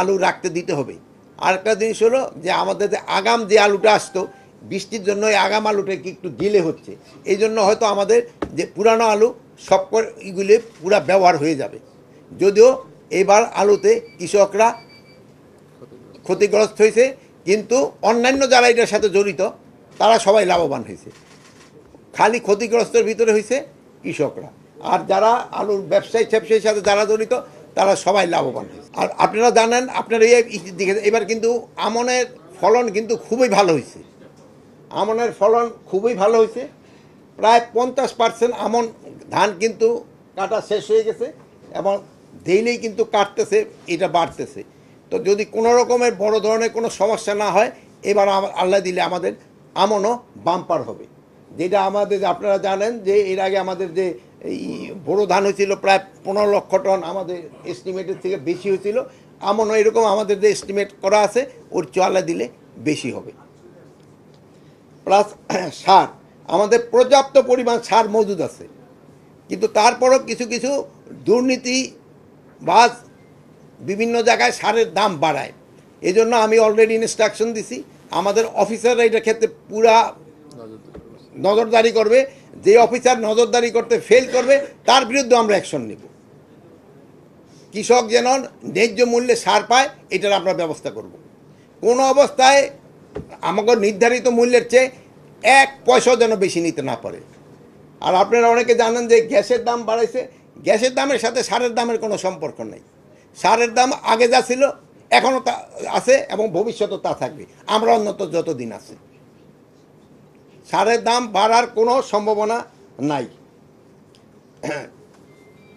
আলু রাখতে দিতে হবে। আরেকটা জিনিস হলো যে আমাদের যে আগাম যে আলুটা আসতো বৃষ্টির জন্য এই আগাম আলুটা কি একটু ডিলে হচ্ছে, এই জন্য হয়তো আমাদের যে পুরানো আলু সব এগুলি পুরা ব্যবহার হয়ে যাবে। যদিও এবার আলুতে কৃষকরা ক্ষতিগ্রস্ত হয়েছে, কিন্তু অন্যান্য যারা এটার সাথে জড়িত তারা সবাই লাভবান হয়েছে। খালি ক্ষতিগ্রস্তের ভিতরে হয়েছে কৃষকরা, আর যারা আলুর ব্যবসায়ীর সাথে যারা জড়িত তারা সবাই লাভবান হয়েছে। আর আপনারা জানেন, আপনারা এবার কিন্তু আমনের ফলন কিন্তু খুবই ভালো হয়েছে। আমনের ফলন খুবই ভালো হয়েছে, প্রায় 50% আমন ধান কিন্তু কাটা শেষ হয়ে গেছে এবং ডেইলি কিন্তু কাটতেছে, এটা বাড়তেছে। তো যদি কোনো রকমের বড় ধরনের কোনো সমস্যা না হয়, এবার আল্লাহ দিলে আমাদের আমনও বাম্পার হবে। যেটা আমাদের আপনারা জানেন যে এর আগে আমাদের যে এই বড় ধান হয়েছিল প্রায় 15 লক্ষ টন, আমাদের এস্টিমেটের থেকে বেশি হয়েছিল। আমনও এরকম আমাদের যে এস্টিমেট করা আছে ওর আল্লাহ দিলে বেশি হবে। প্লাস সার, আমাদের পর্যাপ্ত পরিমাণ সার মজুদ আছে, কিন্তু তারপরও কিছু কিছু দুর্নীতি বা বিভিন্ন জায়গায় সারের দাম বাড়ায়। এই জন্য আমি অলরেডি ইনস্ট্রাকশন দিছি, আমাদের অফিসাররা এটার ক্ষেত্রে পুরা নজরদারি করবে। যে অফিসার নজরদারি করতে ফেল করবে তার বিরুদ্ধে আমরা অ্যাকশন নেব। কৃষক যেন ন্যায্য মূল্যে সার পায়, এটার আমরা ব্যবস্থা করব। কোনো অবস্থায় আমাকে নির্ধারিত মূল্যের চেয়ে 1 পয়সাও যেন বেশি নিতে না পারে। আর আপনারা অনেকে জানেন যে গ্যাসের দাম বাড়াইছে, গ্যাসের দামের সাথে সারের দামের কোনো সম্পর্ক নেই। সারের দাম আগে যা ছিল এখনও তা আছে এবং ভবিষ্যতেও তা থাকবে, আমরা অন্তত যতদিন আছে। সারের দাম বাড়ার কোনো সম্ভাবনা নাই।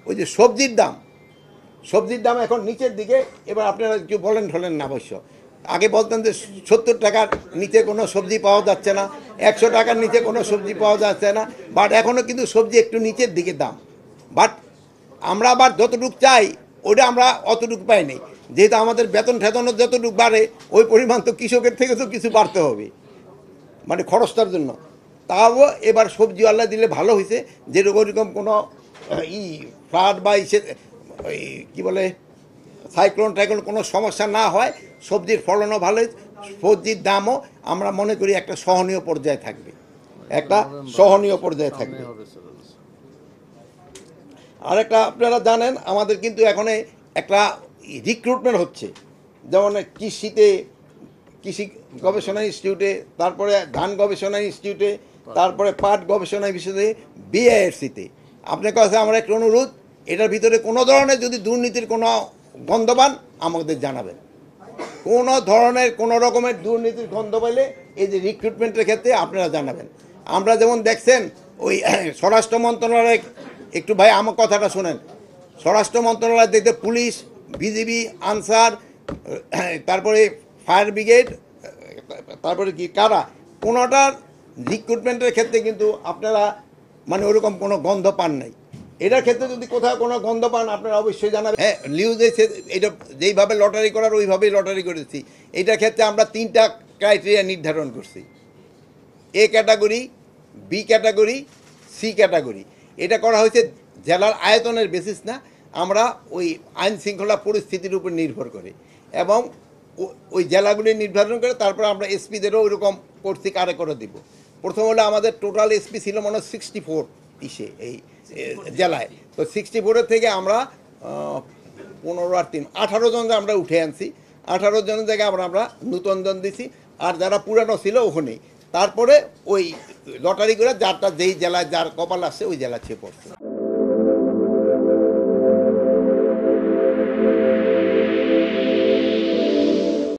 ওই যে সবজির দাম এখন নিচের দিকে। এবার আপনারা কিছু বলেন না অবশ্য, আগে বলতেন যে 70 টাকার নিচে কোনো সবজি পাওয়া যাচ্ছে না, 100 টাকার নিচে কোনো সবজি পাওয়া যাচ্ছে না, বাট এখনও কিন্তু সবজি একটু নিচের দিকে দাম। বাট আমরা আবার যতটুকু চাই ওটা আমরা অতটুকু পাই নাই, যেহেতু আমাদের বেতন ঠেতনের যতটুকু বাড়ে ওই পরিমাণ তো কৃষকের থেকে তো কিছু বাড়তে হবে, মানে খরচটার জন্য। তাও এবার সবজি আল্লাহ দিলে ভালো হয়েছে, যেরকম কোনো ফ্লাড বা ওই কী বলে সাইক্লোন কোনো সমস্যা না হয়, সবজির ফলনও ভালো, সবজির দামও আমরা মনে করি একটা সহনীয় পর্যায়ে থাকবে, আর একটা আপনারা জানেন আমাদের কিন্তু এখন একটা রিক্রুটমেন্ট হচ্ছে, যেমন কৃষি গবেষণা ইনস্টিটিউটে, তারপরে ধান গবেষণা ইনস্টিটিউটে, তারপরে পাট গবেষণা ইনস্টিটিউটে, বিআইএফসিতে। আপনার কাছে আমার একটা অনুরোধ, এটার ভিতরে কোনো ধরনের যদি দুর্নীতির কোনো গন্ধ পান আমাদের জানাবেন। কোনো ধরনের কোনো রকমের দুর্নীতির গন্ধ পেলে এই যে রিক্রুটমেন্টের ক্ষেত্রে আপনারা জানাবেন। আমরা যেমন দেখছেন ওই স্বরাষ্ট্র মন্ত্রণালয়, একটু ভাই আমার কথাটা শোনেন, স্বরাষ্ট্র মন্ত্রণালয় দেখতে পুলিশ, বিজিবি, আনসার, তারপরে ফায়ার ব্রিগেড, তারপরে কি কারা, কোনোটার রিক্রুটমেন্টের ক্ষেত্রে কিন্তু আপনারা মানে ওরকম কোনো গন্ধ পান নাই। এটার ক্ষেত্রে যদি কোথাও কোনো গন্ধ পান আপনারা অবশ্যই জানাবেন। হ্যাঁ, নিউজে এটা যেইভাবে লটারি করার ওইভাবেই লটারি করেছি। এটার ক্ষেত্রে আমরা 3টা ক্রাইটেরিয়া নির্ধারণ করছি, A category, B category, C category. এটা করা হয়েছে জেলার আয়তনের বেসিস না, আমরা ওই আইন শৃঙ্খলা পরিস্থিতির উপর নির্ভর করে এবং ওই জেলাগুলি নির্ধারণ করে তারপর আমরা এসপিদেরও ওইরকম করছি কারে করে দিব। প্রথম হলো আমাদের টোটাল এসপি ছিল মনে হয় 64 এই জেলায়, তো 64-এর থেকে আমরা 15 আর 3 18 জন আমরা উঠে আনছি। 18 জনের জায়গায় আমরা নূতন জন দিছি, আর যারা পুরানো ছিল ওখানেই। তারপরে ওই লটারি করে যারটা যেই জেলায় যার কপাল আসছে ওই জেলা ছেয়ে পড়ছে।